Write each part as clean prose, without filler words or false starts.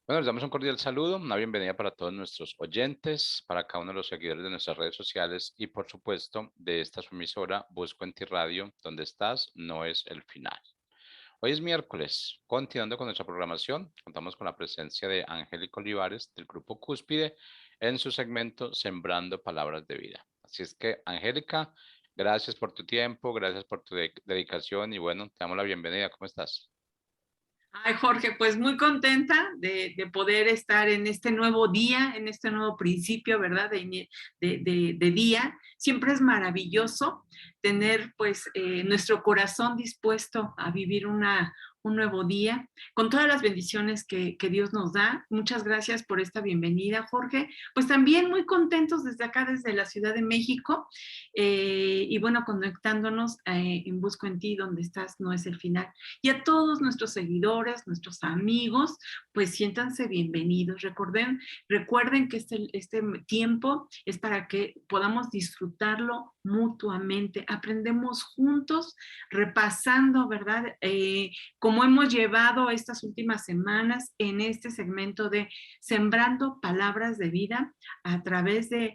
Bueno, les damos un cordial saludo, una bienvenida para todos nuestros oyentes, para cada uno de los seguidores de nuestras redes sociales y, por supuesto, de esta su emisora Busco en Ti Radio, donde estás, no es el final. Hoy es miércoles, continuando con nuestra programación, contamos con la presencia de Angélica Olivares del Grupo Cúspide en su segmento Sembrando Palabras de Vida. Así es que, Angélica, gracias por tu tiempo, gracias por tu dedicación y bueno, te damos la bienvenida. ¿Cómo estás? Ay, Jorge, pues muy contenta de poder estar en este nuevo día, en este nuevo principio, ¿verdad? De día. Siempre es maravilloso tener pues nuestro corazón dispuesto a vivir un nuevo día, con todas las bendiciones que Dios nos da. Muchas gracias por esta bienvenida, Jorge. Pues también muy contentos desde acá, desde la Ciudad de México, y bueno, conectándonos en Busco en Ti, donde estás, no es el final. Y a todos nuestros seguidores, nuestros amigos, pues siéntanse bienvenidos. Recuerden que este tiempo es para que podamos disfrutarlo mutuamente. Aprendemos juntos, repasando, ¿verdad? Como hemos llevado estas últimas semanas en este segmento de Sembrando Palabras de Vida a través de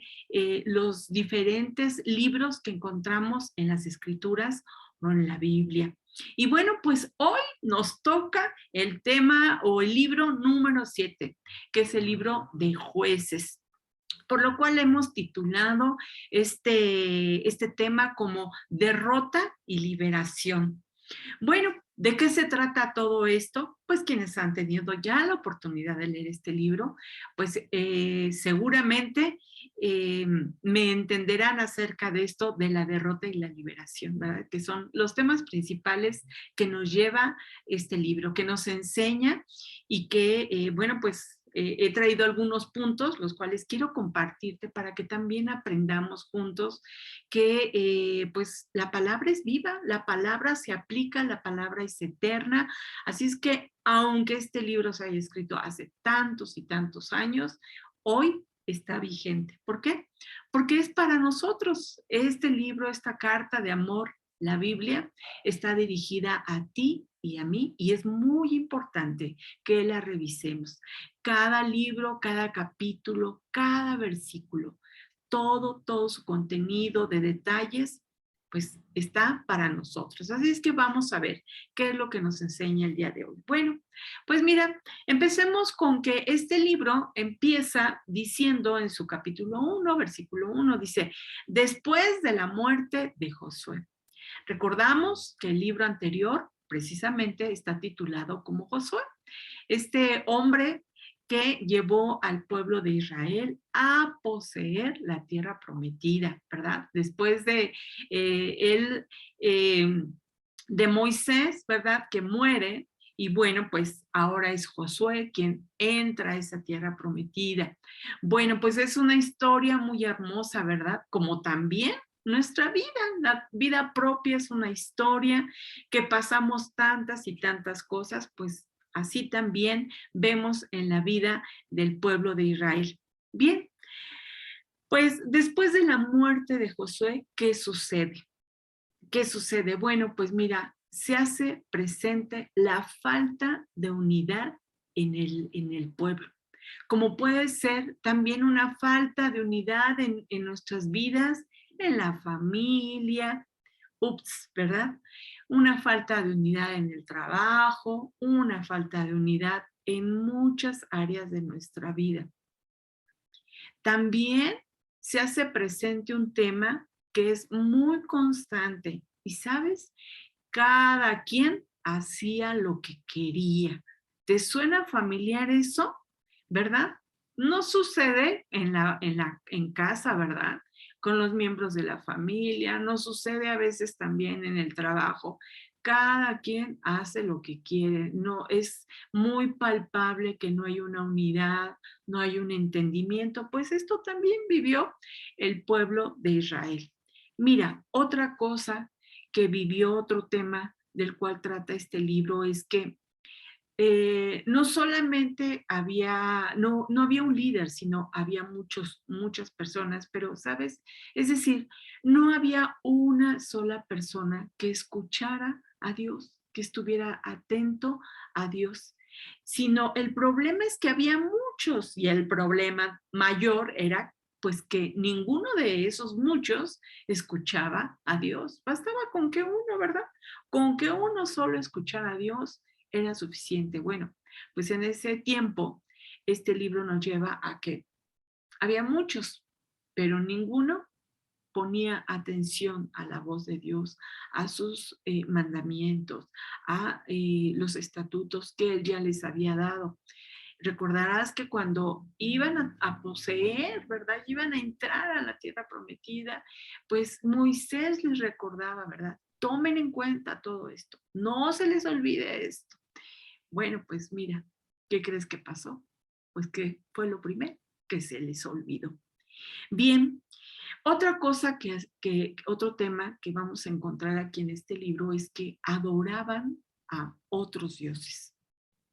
los diferentes libros que encontramos en las Escrituras o en la Biblia. Y bueno, pues hoy nos toca el tema o el libro número 7, que es el libro de Jueces, por lo cual hemos titulado este tema como Derrota y Liberación. Bueno, ¿de qué se trata todo esto? Pues quienes han tenido ya la oportunidad de leer este libro, pues seguramente me entenderán acerca de esto de la derrota y la liberación, ¿verdad? Que son los temas principales que nos lleva este libro, que nos enseña y que, bueno, pues he traído algunos puntos, los cuales quiero compartirte para que también aprendamos juntos que pues la palabra es viva, la palabra se aplica, la palabra es eterna. Así es que aunque este libro se haya escrito hace tantos y tantos años, hoy está vigente. ¿Por qué? Porque es para nosotros. Este libro, esta carta de amor, la Biblia, está dirigida a ti y a mí y es muy importante que la revisemos. Cada libro, cada capítulo, cada versículo, todo su contenido de detalles, pues está para nosotros. Así es que vamos a ver qué es lo que nos enseña el día de hoy. Bueno, pues mira, empecemos con que este libro empieza diciendo en su capítulo 1, versículo 1, dice, después de la muerte de Josué. Recordamos que el libro anterior precisamente está titulado como Josué, este hombre que llevó al pueblo de Israel a poseer la tierra prometida, ¿verdad? Después de él, de Moisés, ¿verdad? Que muere, y bueno, pues ahora es Josué quien entra a esa tierra prometida. Bueno, pues es una historia muy hermosa, ¿verdad? Como también nuestra vida, la vida propia es una historia que pasamos tantas y tantas cosas, pues así también vemos en la vida del pueblo de Israel. Bien, pues después de la muerte de Josué, ¿qué sucede? ¿Qué sucede? Bueno, pues mira, se hace presente la falta de unidad en el pueblo, como puede ser también una falta de unidad en nuestras vidas, en la familia, ¿verdad? Una falta de unidad en el trabajo, una falta de unidad en muchas áreas de nuestra vida. También se hace presente un tema que es muy constante y, ¿sabes? Cada quien hacía lo que quería. ¿Te suena familiar eso? ¿Verdad? No sucede en casa, ¿verdad? Con los miembros de la familia, no sucede a veces también en el trabajo. Cada quien hace lo que quiere, no es muy palpable que no hay una unidad, no hay un entendimiento, pues esto también vivió el pueblo de Israel. Mira, otra cosa que vivió, otro tema del cual trata este libro es que no solamente había, no había un líder, sino había muchas personas, pero, ¿sabes? Es decir, no había una sola persona que escuchara a Dios, que estuviera atento a Dios. sino el problema es que había muchos y el problema mayor era pues que ninguno de esos muchos escuchaba a Dios. Bastaba con que uno, ¿verdad? Con que uno solo escuchara a Dios era suficiente. Bueno, pues en ese tiempo este libro nos lleva a que había muchos, pero ninguno ponía atención a la voz de Dios, a sus mandamientos, a los estatutos que Él ya les había dado. Recordarás que cuando iban a poseer, ¿verdad? Iban a entrar a la tierra prometida, pues Moisés les recordaba, ¿verdad? Tomen en cuenta todo esto, no se les olvide esto. Bueno, pues mira, ¿qué crees que pasó? Pues que fue lo primero que se les olvidó. Bien, otra cosa otro tema que vamos a encontrar aquí en este libro es que adoraban a otros dioses.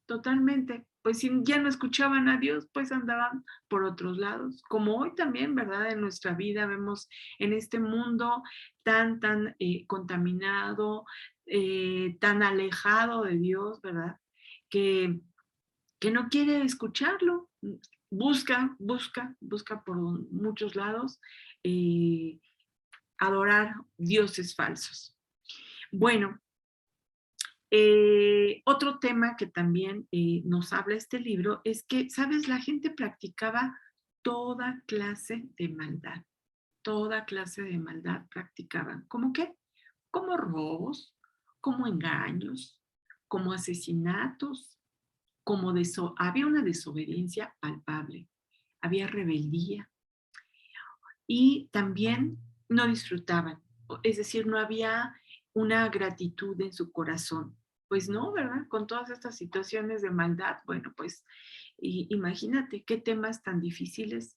Totalmente. Pues si ya no escuchaban a Dios, pues andaban por otros lados. Como hoy también, ¿verdad? En nuestra vida vemos en este mundo tan contaminado, tan alejado de Dios, ¿verdad? Que, que no quiere escucharlo. Busca por muchos lados eh, adorar dioses falsos. Bueno, otro tema que también nos habla este libro es que, ¿sabes? La gente practicaba toda clase de maldad practicaban. ¿Cómo qué? Como robos, como engaños, como asesinatos, había una desobediencia palpable, había rebeldía y también no disfrutaban, es decir, no había una gratitud en su corazón. Pues no, ¿verdad? Con todas estas situaciones de maldad, bueno, pues imagínate qué temas tan difíciles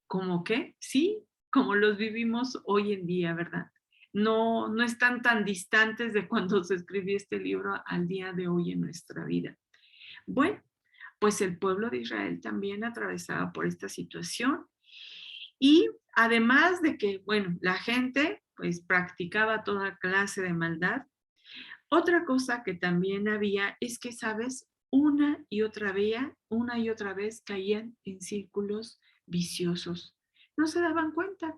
como qué, sí, como los vivimos hoy en día, ¿verdad? No están tan distantes de cuando se escribió este libro al día de hoy en nuestra vida. Bueno, pues el pueblo de Israel también atravesaba por esta situación y además de que, bueno, la gente pues practicaba toda clase de maldad, otra cosa que también había es que, ¿sabes? Una y otra vez caían en círculos viciosos. No se daban cuenta,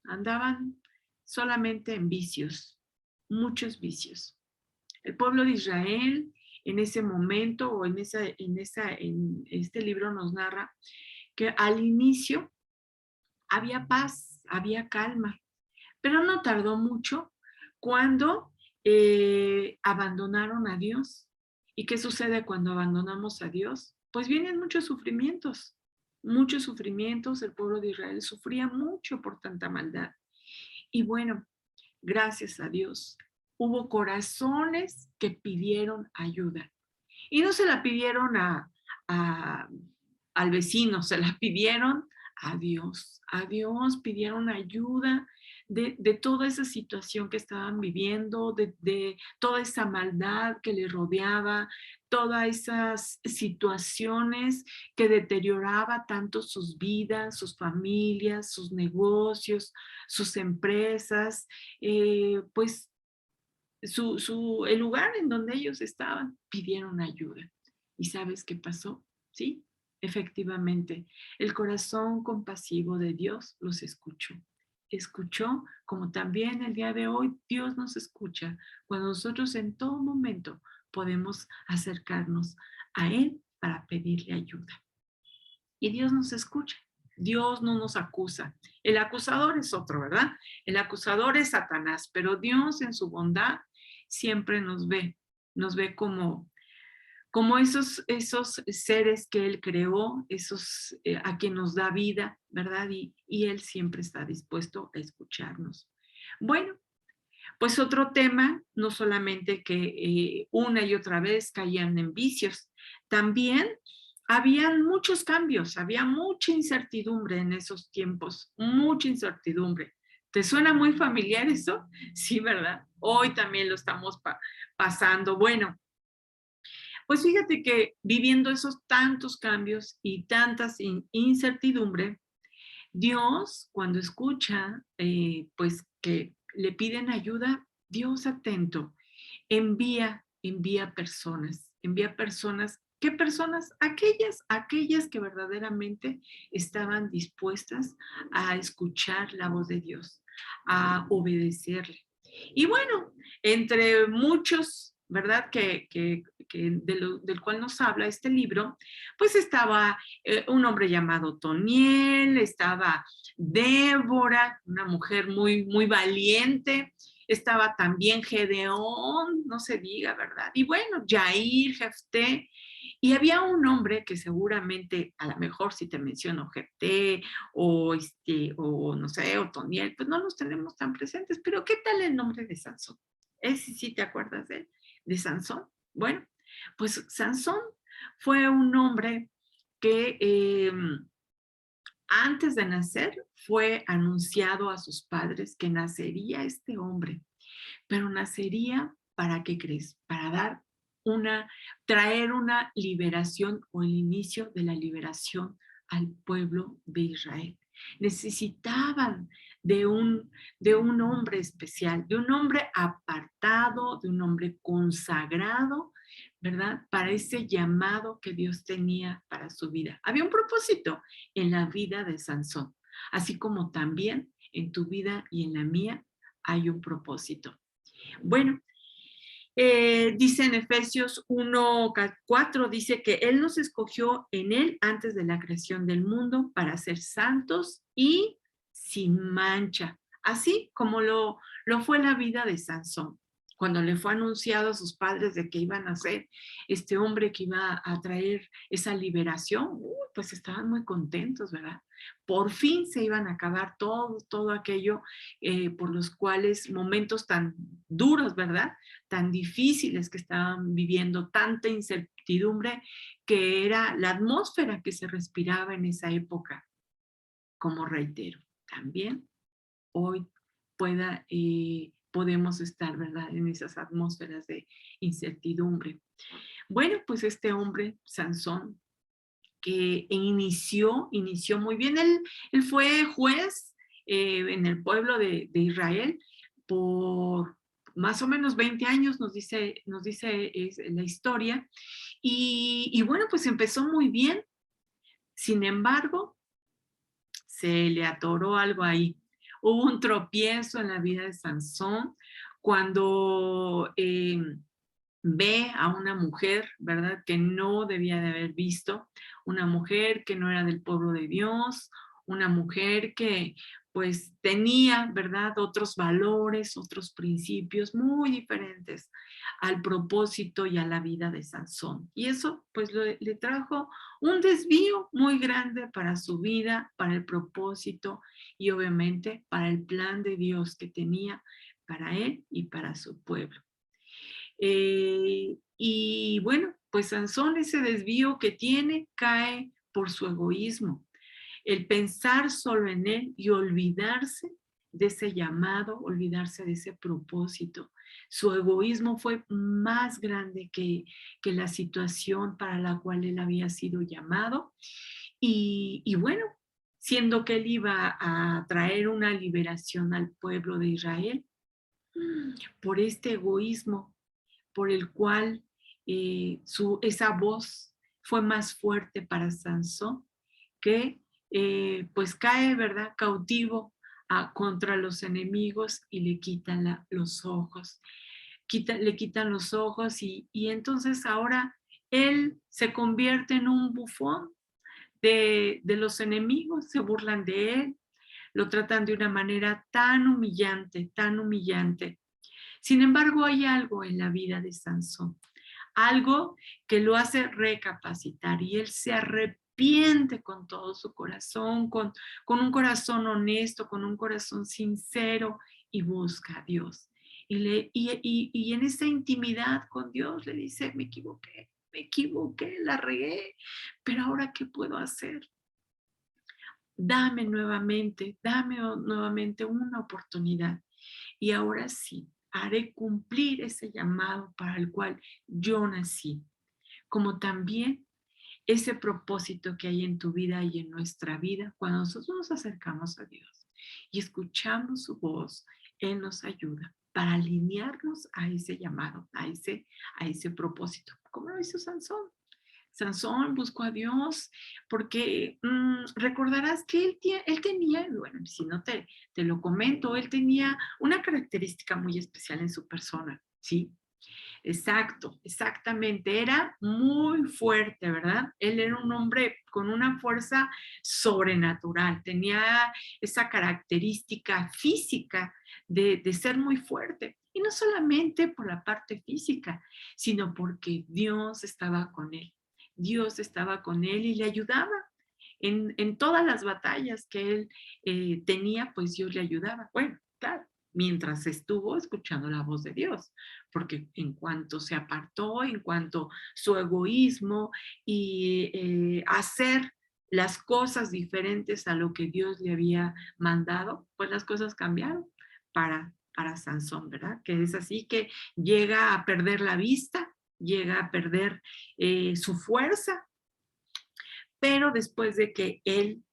andaban solamente en vicios, muchos vicios. El pueblo de Israel en ese momento o en este libro nos narra que al inicio había paz, había calma, pero no tardó mucho cuando abandonaron a Dios. ¿Y qué sucede cuando abandonamos a Dios? Pues vienen muchos sufrimientos, el pueblo de Israel sufría mucho por tanta maldad. Y bueno, gracias a Dios, hubo corazones que pidieron ayuda. Y no se la pidieron a, al vecino, se la pidieron a Dios pidieron ayuda de toda esa situación que estaban viviendo, de toda esa maldad que les rodeaba, todas esas situaciones que deterioraba tanto sus vidas, sus familias, sus negocios, sus empresas, pues el lugar en donde ellos estaban, pidieron ayuda. ¿Y sabes qué pasó? Sí, efectivamente, el corazón compasivo de Dios los escuchó. Escuchó como también el día de hoy Dios nos escucha cuando nosotros en todo momento podemos acercarnos a Él para pedirle ayuda. Y Dios nos escucha. Dios no nos acusa. El acusador es otro, ¿verdad? El acusador es Satanás, pero Dios en su bondad siempre nos ve como esos seres que Él creó, esos a quien nos da vida, ¿verdad? Y Él siempre está dispuesto a escucharnos. Bueno, pues otro tema, no solamente que una y otra vez caían en vicios, también habían muchos cambios, había mucha incertidumbre en esos tiempos, mucha incertidumbre. ¿Te suena muy familiar eso? Sí, ¿verdad? Hoy también lo estamos pasando. Bueno, pues fíjate que viviendo esos tantos cambios y tantas incertidumbre, Dios, cuando escucha, pues que le piden ayuda, Dios atento, envía personas ¿Qué personas? Aquellas que verdaderamente estaban dispuestas a escuchar la voz de Dios, a obedecerle. Y bueno, entre muchos, ¿verdad? Del cual nos habla este libro, pues estaba un hombre llamado Toniel, estaba Débora, una mujer muy, muy valiente, estaba también Gedeón, no se diga, ¿verdad? Y bueno, Jair, Jefté, y había un hombre que seguramente, a lo mejor si te menciono Jefté o no sé, Otoniel, pues no los tenemos tan presentes, pero ¿qué tal el nombre de Sansón? Ese sí te acuerdas de Sansón. Bueno, pues Sansón fue un hombre que antes de nacer fue anunciado a sus padres que nacería este hombre, pero nacería, ¿para qué crees? Para traer una liberación o el inicio de la liberación al pueblo de Israel. Necesitaban de de un hombre especial, de un hombre apartado, de un hombre consagrado, ¿verdad? Para ese llamado que Dios tenía para su vida. Había un propósito en la vida de Sansón, así como también en tu vida y en la mía hay un propósito. Bueno, dice en Efesios 1:4, dice que Él nos escogió en Él antes de la creación del mundo para ser santos y sin mancha, así como lo fue la vida de Sansón. Cuando le fue anunciado a sus padres de que iban a ser este hombre que iba a traer esa liberación, pues estaban muy contentos, ¿verdad? Por fin se iban a acabar todo aquello por los cuales momentos tan duros, ¿verdad? Tan difíciles que estaban viviendo, tanta incertidumbre que era la atmósfera que se respiraba en esa época. Como reitero, también hoy podemos estar, ¿verdad?, en esas atmósferas de incertidumbre. Bueno, pues este hombre, Sansón, que inició muy bien. Él fue juez en el pueblo de Israel por más o menos 20 años, nos dice la historia. Y bueno, pues empezó muy bien. Sin embargo, se le atoró algo ahí. Hubo un tropiezo en la vida de Sansón cuando ve a una mujer, ¿verdad?, que no debía de haber visto, una mujer que no era del pueblo de Dios, una mujer que pues tenía, ¿verdad?, otros valores, otros principios muy diferentes al propósito y a la vida de Sansón. Y eso pues le trajo un desvío muy grande para su vida, para el propósito y obviamente para el plan de Dios que tenía para él y para su pueblo. Y bueno, pues Sansón, ese desvío que tiene, cae por su egoísmo, el pensar solo en él y olvidarse de ese llamado, olvidarse de ese propósito. Su egoísmo fue más grande que la situación para la cual él había sido llamado. Y bueno, siendo que él iba a traer una liberación al pueblo de Israel, por este egoísmo por el cual esa voz fue más fuerte para Sansón, que pues cae, ¿verdad?, cautivo contra los enemigos y le quitan los ojos. Le quitan los ojos y entonces ahora él se convierte en un bufón de los enemigos, se burlan de él, lo tratan de una manera tan humillante. Sin embargo, hay algo en la vida de Sansón, algo que lo hace recapacitar y él se arrepiente con todo su corazón, con un corazón honesto, con un corazón sincero y busca a Dios. Y en esa intimidad con Dios le dice, me equivoqué, la regué, pero ahora ¿qué puedo hacer? Dame nuevamente una oportunidad. Y ahora sí, haré cumplir ese llamado para el cual yo nací, como también ese propósito que hay en tu vida y en nuestra vida cuando nosotros nos acercamos a Dios y escuchamos su voz. Él nos ayuda para alinearnos a ese llamado, a ese propósito, como lo hizo Sansón. Sansón buscó a Dios porque recordarás que él tenía, bueno, si no te lo comento, él tenía una característica muy especial en su persona, ¿sí? Exacto, exactamente. Era muy fuerte, ¿verdad? Él era un hombre con una fuerza sobrenatural. Tenía esa característica física de ser muy fuerte. Y no solamente por la parte física, sino porque Dios estaba con él. Dios estaba con él y le ayudaba. En todas las batallas que él tenía, pues Dios le ayudaba. Bueno, claro, mientras estuvo escuchando la voz de Dios, porque en cuanto se apartó, en cuanto su egoísmo y hacer las cosas diferentes a lo que Dios le había mandado, pues las cosas cambiaron para Sansón, ¿verdad? Que es así que llega a perder la vista, llega a perder su fuerza, pero después de que él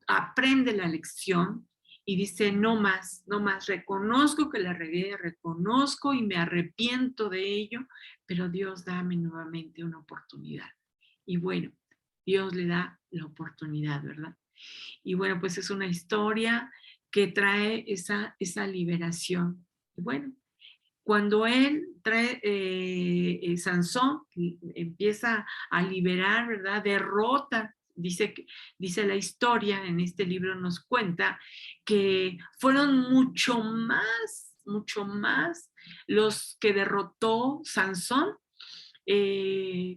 aprende la lección y dice, no más, no más, reconozco que la regué, reconozco y me arrepiento de ello, pero Dios dame nuevamente una oportunidad. Y bueno, Dios le da la oportunidad, ¿verdad? Y bueno, pues es una historia que trae esa liberación. Y bueno, cuando él trae, Sansón empieza a liberar, ¿verdad? Derrota, dice la historia, en este libro nos cuenta que fueron mucho más los que derrotó Sansón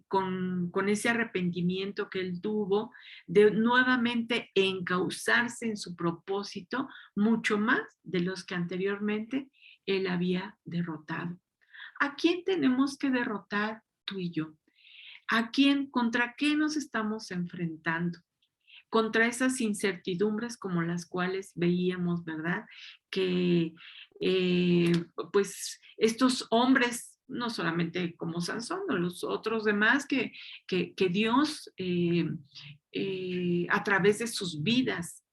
con ese arrepentimiento que él tuvo de nuevamente encauzarse en su propósito, mucho más de los que anteriormente él había derrotado. ¿A quién tenemos que derrotar tú y yo? ¿A quién, contra qué nos estamos enfrentando? Contra esas incertidumbres como las cuales veíamos, ¿verdad? Que eh, pues estos hombres, no solamente como Sansón, o los otros demás que Dios a través de sus vidas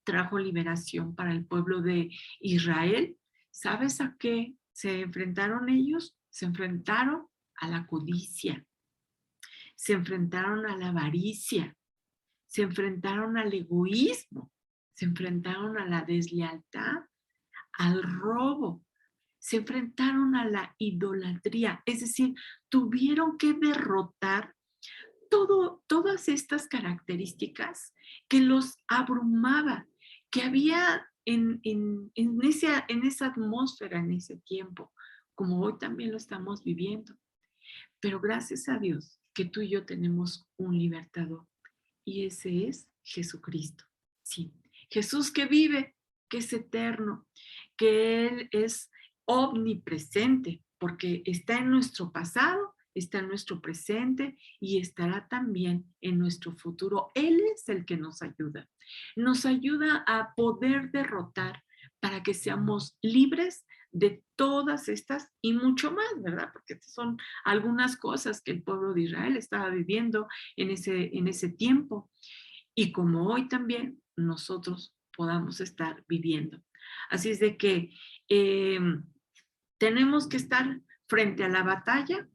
trajo liberación para el pueblo de Israel. ¿Sabes a qué se enfrentaron ellos? Se enfrentaron a la codicia, se enfrentaron a la avaricia, se enfrentaron al egoísmo, se enfrentaron a la deslealtad, al robo, se enfrentaron a la idolatría, es decir, tuvieron que derrotar todas estas características que los abrumaba, que había en esa atmósfera, en ese tiempo, como hoy también lo estamos viviendo. Pero gracias a Dios que tú y yo tenemos un libertador y ese es Jesucristo. Sí, Jesús que vive, que es eterno, que Él es omnipresente, porque está en nuestro pasado, está en nuestro presente y estará también en nuestro futuro. Él es el que nos ayuda a poder derrotar para que seamos libres de todas estas y mucho más, ¿verdad? Porque estas son algunas cosas que el pueblo de Israel estaba viviendo en ese tiempo y como hoy también nosotros podamos estar viviendo. Así es de que tenemos que estar frente a la batalla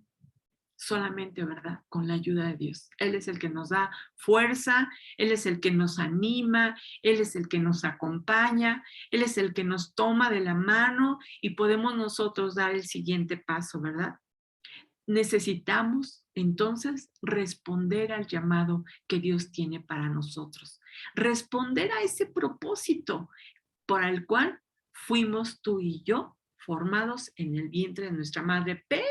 solamente, ¿verdad? Con la ayuda de Dios. Él es el que nos da fuerza, Él es el que nos anima, Él es el que nos acompaña, Él es el que nos toma de la mano y podemos nosotros dar el siguiente paso, ¿verdad? Necesitamos entonces responder al llamado que Dios tiene para nosotros, responder a ese propósito por el cual fuimos tú y yo formados en el vientre de nuestra madre, pero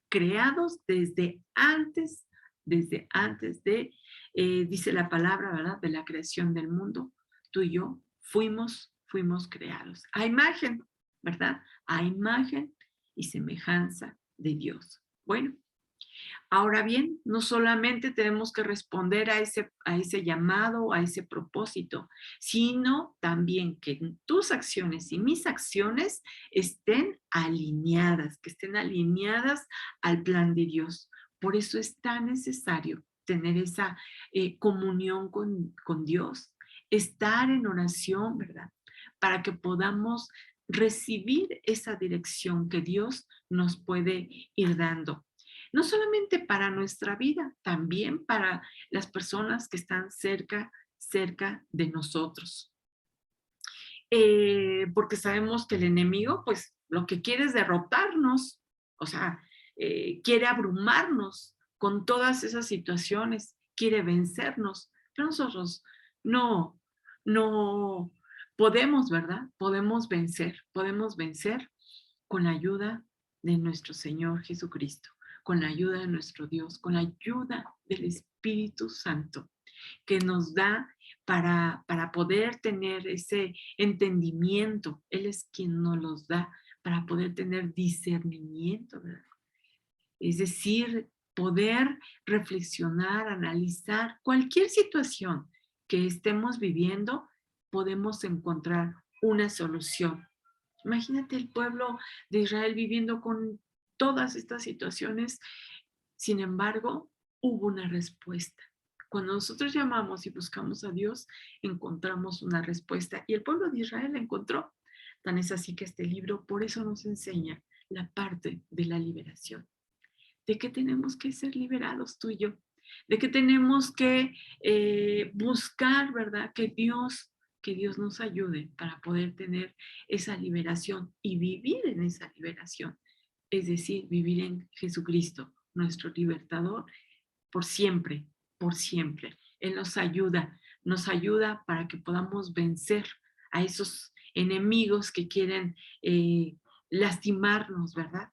creados desde antes de, dice la palabra, ¿verdad? De la creación del mundo, tú y yo fuimos creados a imagen, ¿verdad? A imagen y semejanza de Dios. Bueno, ahora bien, no solamente tenemos que responder a ese llamado, a ese propósito, sino también que tus acciones y mis acciones estén alineadas, que estén alineadas al plan de Dios. Por eso es tan necesario tener esa comunión con Dios, estar en oración, ¿verdad? Para que podamos recibir esa dirección que Dios nos puede ir dando. no solamente para nuestra vida, también para las personas que están cerca de nosotros. Porque sabemos que el enemigo, pues, lo que quiere es derrotarnos, o sea, quiere abrumarnos con todas esas situaciones, quiere vencernos, pero nosotros no, no podemos, ¿verdad? Podemos vencer con la ayuda de nuestro Señor Jesucristo, con la ayuda de nuestro Dios, con la ayuda del Espíritu Santo que nos da para poder tener ese entendimiento. Él es quien nos los da para poder tener discernimiento, ¿verdad? Es decir, poder reflexionar, analizar cualquier situación que estemos viviendo, podemos encontrar una solución. Imagínate el pueblo de Israel viviendo con todas estas situaciones. Sin embargo, hubo una respuesta. Cuando nosotros llamamos y buscamos a Dios, encontramos una respuesta. Y el pueblo de Israel la encontró. Tan es así que este libro por eso nos enseña la parte de la liberación. De que tenemos que ser liberados tú y yo. De que tenemos que buscar, ¿verdad? Que Dios nos ayude para poder tener esa liberación y vivir en esa liberación. Es decir, vivir en Jesucristo, nuestro libertador, por siempre, por siempre. Él nos ayuda para que podamos vencer a esos enemigos que quieren lastimarnos, ¿verdad?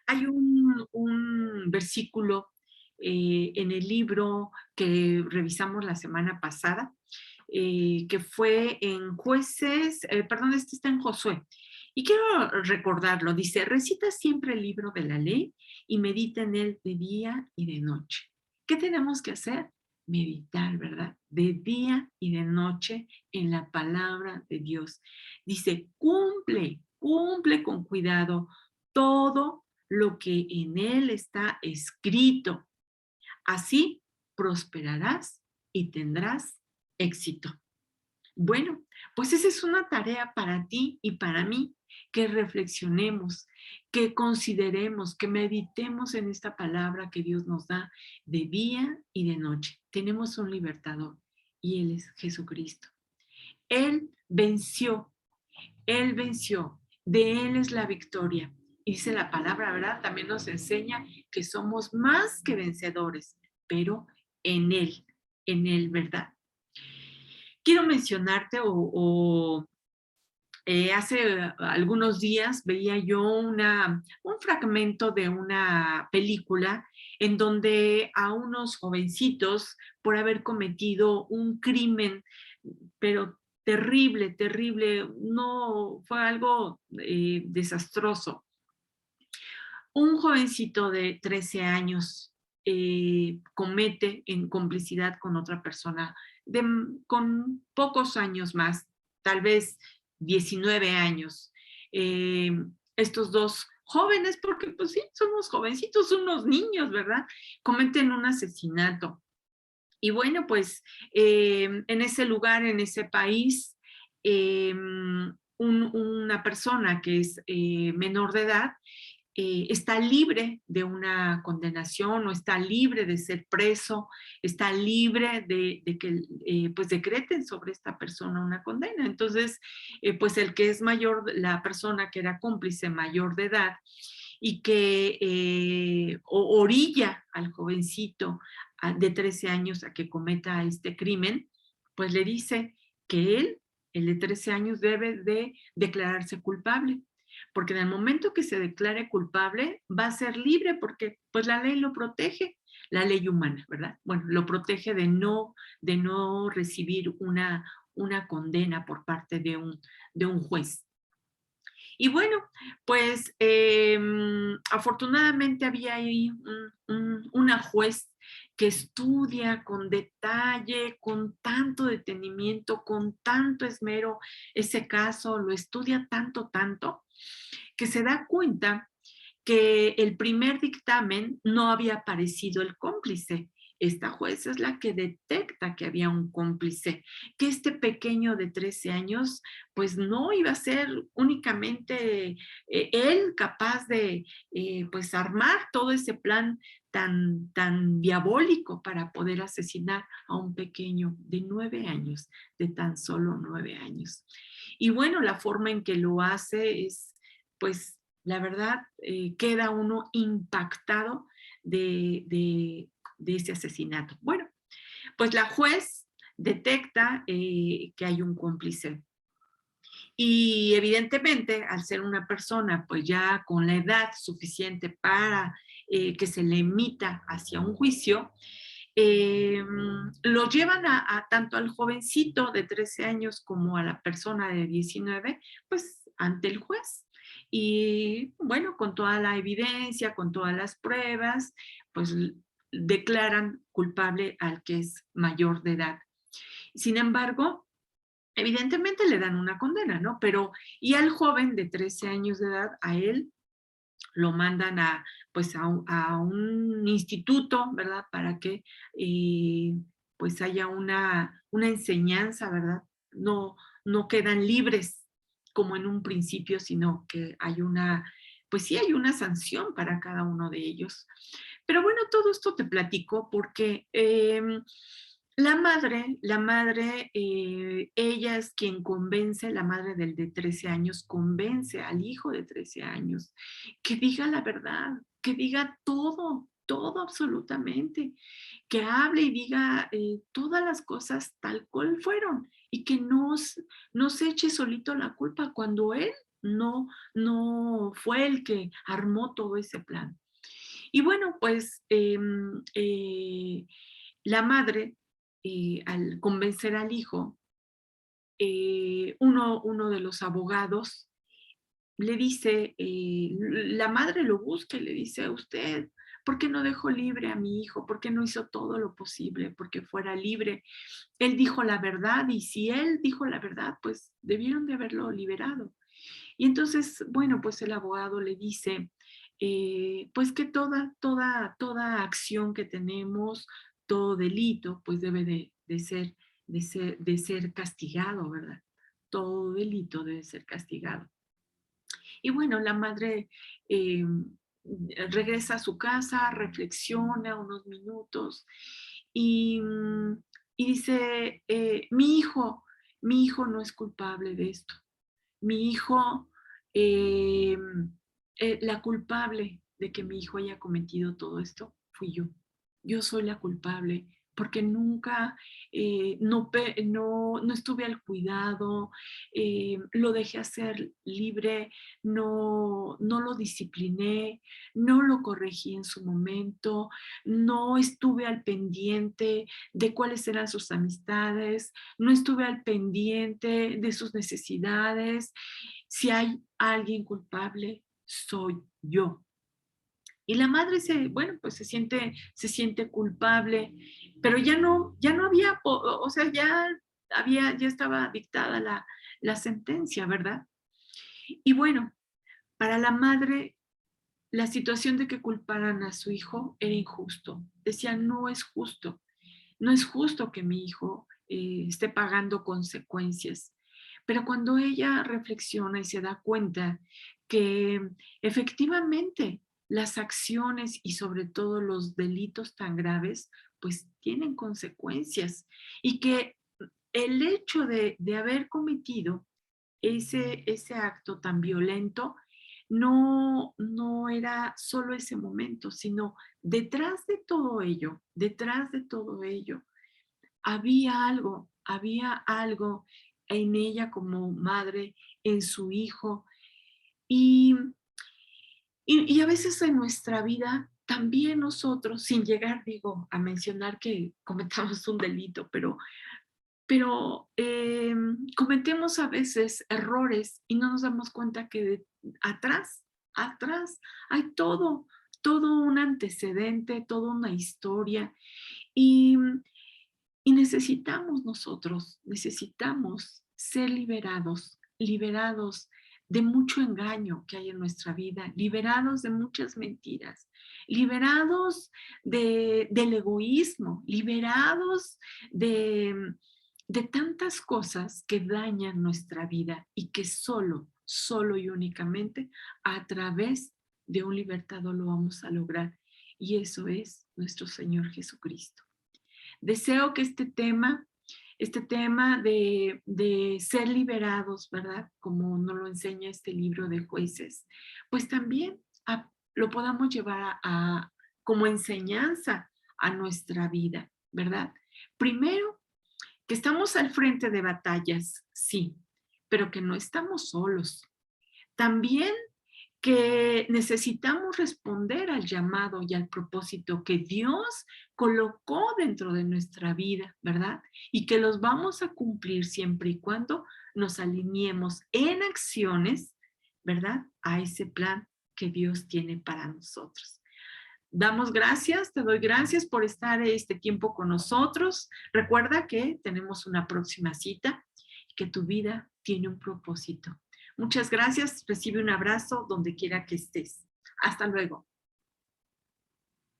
Hay un versículo en el libro que revisamos la semana pasada, que fue en Jueces, perdón, este está en Josué. Y quiero recordarlo, dice, recita siempre el libro de la ley y medita en él de día y de noche. ¿Qué tenemos que hacer? Meditar, ¿verdad? De día y de noche en la palabra de Dios. Dice, cumple con cuidado todo lo que en él está escrito. Así prosperarás y tendrás éxito. Bueno, pues esa es una tarea para ti y para mí, que reflexionemos, que consideremos, que meditemos en esta palabra que Dios nos da de día y de noche. Tenemos un libertador y Él es Jesucristo. Él venció, de Él es la victoria. Y dice la palabra, ¿verdad? También nos enseña que somos más que vencedores, pero en Él, ¿verdad? Quiero mencionarte hace algunos días veía yo un fragmento de una película en donde a unos jovencitos por haber cometido un crimen, pero terrible, terrible, no fue algo desastroso. Un jovencito de 13 años comete en complicidad con otra persona con pocos años más, tal vez 19 años. Eh, Estos dos jóvenes, porque pues sí, somos jovencitos, unos niños, ¿verdad? Cometen un asesinato. Y bueno, pues en ese lugar, en ese país, una persona que es menor de edad está libre de una condenación o está libre de ser preso, está libre de que pues decreten sobre esta persona una condena. Entonces, pues el que es mayor, la persona que era cómplice mayor de edad y que orilla al jovencito de 13 años a que cometa este crimen, pues le dice que él, el de 13 años, debe de declararse culpable porque en el momento que se declare culpable va a ser libre porque pues la ley lo protege, la ley humana, ¿verdad? Bueno, lo protege de no recibir una condena por parte de un juez. Y bueno, pues afortunadamente había ahí una juez que estudia con detalle, con tanto detenimiento, con tanto esmero ese caso, lo estudia tanto, que se da cuenta que el primer dictamen no había aparecido el cómplice esta juez es la que detecta que había un cómplice, que este pequeño de 13 años pues no iba a ser únicamente él capaz de pues armar todo ese plan tan diabólico para poder asesinar a un pequeño de 9 años, de tan solo 9 años. Y bueno, la forma en que lo hace es, pues, la verdad, queda uno impactado de ese asesinato. Bueno, pues la juez detecta que hay un cómplice y evidentemente, al ser una persona pues ya con la edad suficiente para que se le emita hacia un juicio, lo llevan tanto al jovencito de 13 años como a la persona de 19, pues ante el juez. Y bueno, con toda la evidencia, con todas las pruebas, pues declaran culpable al que es mayor de edad. Sin embargo, evidentemente le dan una condena, ¿no? Pero, y al joven de 13 años de edad, a él lo mandan pues a un instituto, ¿verdad? Para que pues haya una enseñanza, ¿verdad? No, no quedan libres como en un principio, sino que hay pues sí hay una sanción para cada uno de ellos. Pero bueno, todo esto te platico porque ella es quien convence, la madre del de 13 años, convence al hijo de 13 años que diga la verdad, que diga todo, todo absolutamente, que hable y diga todas las cosas tal cual fueron y que no se eche solito la culpa cuando él no fue el que armó todo ese plan. Y bueno, pues la madre, al convencer al hijo, uno de los abogados le dice, la madre lo busca y le dice, usted, ¿por qué no dejó libre a mi hijo? ¿Por qué no hizo todo lo posible porque fuera libre? Él dijo la verdad y si él dijo la verdad, pues debieron de haberlo liberado. Y entonces, bueno, pues el abogado le dice, pues que toda acción que tenemos, todo delito, pues debe de ser castigado, ¿verdad? Todo delito debe ser castigado. Y bueno, la madre regresa a su casa, reflexiona unos minutos y, y dice, mi hijo no es culpable de esto. Mi hijo, eh, la culpable de que mi hijo haya cometido todo esto fui yo. Yo soy la culpable porque nunca, no estuve al cuidado, lo dejé hacer libre, no lo discipliné, no lo corregí en su momento, no estuve al pendiente de cuáles eran sus amistades, no estuve al pendiente de sus necesidades. Si hay alguien culpable, soy yo. Y la madre bueno, pues se siente culpable, pero ya no había, o sea, ya estaba dictada la sentencia, ¿verdad? Y bueno, para la madre, la situación de que culparan a su hijo era injusto. Decía, no es justo. No es justo que mi hijo esté pagando consecuencias. Pero cuando ella reflexiona y se da cuenta que efectivamente las acciones y sobre todo los delitos tan graves, pues tienen consecuencias y que el hecho de haber cometido ese acto tan violento no era solo ese momento, sino detrás de todo ello, había algo en ella como madre, en su hijo. Y, y a veces en nuestra vida, también nosotros, sin llegar, digo, a mencionar que cometamos un delito, pero cometemos a veces errores y no nos damos cuenta que atrás hay todo un antecedente, toda una historia y, y necesitamos ser liberados de mucho engaño que hay en nuestra vida, liberados de muchas mentiras, liberados del egoísmo, liberados de tantas cosas que dañan nuestra vida y que solo y únicamente a través de un libertador lo vamos a lograr. Y eso es nuestro Señor Jesucristo. Deseo que este tema de ser liberados, ¿verdad? Como nos lo enseña este libro de Jueces, pues también lo podamos llevar como enseñanza a nuestra vida, ¿verdad? Primero, que estamos al frente de batallas, sí, pero que no estamos solos. También que necesitamos responder al llamado y al propósito que Dios colocó dentro de nuestra vida, ¿verdad? Y que los vamos a cumplir siempre y cuando nos alineemos en acciones, ¿verdad? A ese plan que Dios tiene para nosotros. Damos gracias, te doy gracias por estar este tiempo con nosotros. Recuerda que tenemos una próxima cita y que tu vida tiene un propósito. Muchas gracias, recibe un abrazo donde quiera que estés. Hasta luego.